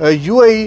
UAE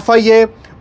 FIA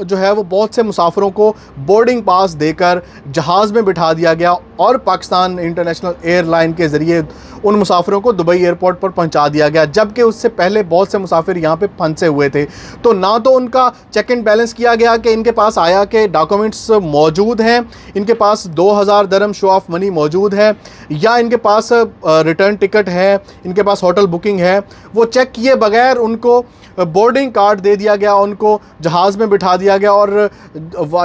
जो है वो बहुत से मुसाफिरों को बोर्डिंग पास देकर जहाज़ में बिठा दिया गया और पाकिस्तान इंटरनेशनल एयरलाइन के ज़रिए उन मुसाफिरों को दुबई एयरपोर्ट पर पहुंचा दिया गया, जबकि उससे पहले बहुत से मुसाफिर यहाँ पे फंसे हुए थे। तो ना तो उनका चेक एंड बैलेंस किया गया कि इनके पास आया कि डॉक्यूमेंट्स मौजूद हैं, इनके पास 2000 दरम शो ऑफ मनी मौजूद है, या इनके पास रिटर्न टिकट है, इनके पास होटल बुकिंग है। वो चेक किए बगैर उनको बोर्डिंग कार्ड दे दिया गया, उनको जहाज़ में बिठा दिया गया और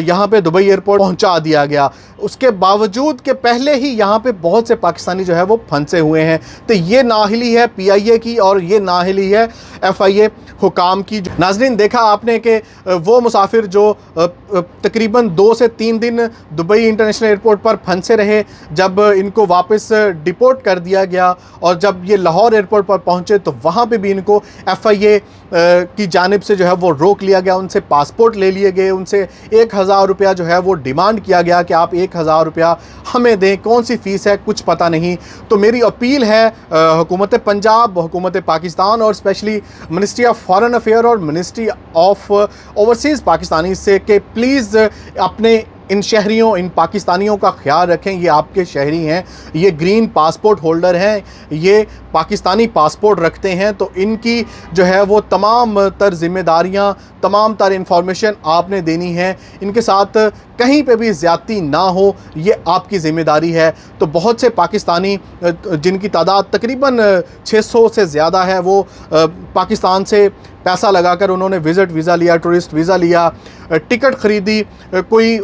यहाँ पे दुबई एयरपोर्ट पहुँचा दिया गया। उसके बावजूद कि पहले ही यहाँ पे बहुत से पाकिस्तानी जो है वो फंसे हुए हैं। तो ये नाअहली है PIA की और ये नाअहली है FIA हुकाम की। नाज़रीन, देखा आपने कि वो मुसाफिर जो तकरीबन 2 से 3 दिन दुबई इंटरनेशनल एयरपोर्ट पर फंसे रहे, जब इनको वापस डिपोर्ट कर दिया गया और जब ये लाहौर एयरपोर्ट पर पहुँचे तो वहाँ पे भी इनको FIA की जानिब से जो है वो रोक लिया गया, उनसे पासपोर्ट ले लिए गए, उनसे 1000 रुपया जो है वो डिमांड किया गया कि आप 1000 रुपया हमें दें। कौन सी फ़ीस है कुछ पता नहीं। तो मेरी अपील है हुकूमत पंजाब, हुकूमत पाकिस्तान और specially ministry of foreign affair और मिनिस्ट्री ऑफ ओवरसीज़ पाकिस्तानी से कि प्लीज़ अपने इन शहरियों, इन पाकिस्तानियों का ख्याल रखें। ये आपके शहरी हैं, ये ग्रीन पासपोर्ट होल्डर हैं, ये पाकिस्तानी पासपोर्ट रखते हैं, तो इनकी जो है वो तमाम तर ज़िम्मेदारियाँ, तमाम तर इंफॉर्मेशन आपने देनी है। इनके साथ कहीं पे भी ज़्यादती ना हो, ये आपकी ज़िम्मेदारी है। तो बहुत से पाकिस्तानी जिनकी तादाद तकरीबन 600 से ज़्यादा है, वो पाकिस्तान से पैसा लगाकर उन्होंने विज़िट वीज़ा लिया, टूरिस्ट वीज़ा लिया, टिकट ख़रीदी। कोई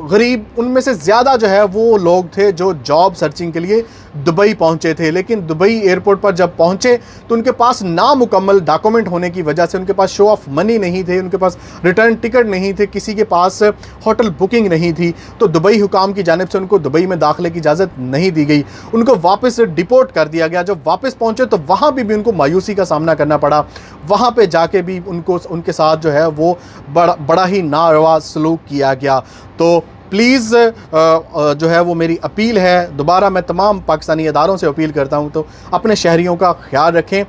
गरीब, उनमें से ज़्यादा जो है वो लोग थे जो जॉब सर्चिंग के लिए दुबई पहुंचे थे, लेकिन दुबई एयरपोर्ट पर जब पहुंचे तो उनके पास नामुकम्मल डॉक्यूमेंट होने की वजह से उनके पास शो ऑफ मनी नहीं थे, उनके पास रिटर्न टिकट नहीं थे, किसी के पास होटल बुकिंग नहीं थी। तो दुबई हुकाम की जानिब से उनको दुबई में दाखिले की इजाज़त नहीं दी गई, उनको वापस डिपोर्ट कर दिया गया। जब वापस पहुंचे तो वहाँ भी उनको मायूसी का सामना करना पड़ा। वहाँ पे जाके भी उनको, उनके साथ जो है वो बड़ा ही नारवा सलूक किया गया। तो प्लीज़ जो है वो मेरी अपील है, दोबारा मैं तमाम पाकिस्तानी इदारों से अपील करता हूँ, तो अपने शहरियों का ख्याल रखें।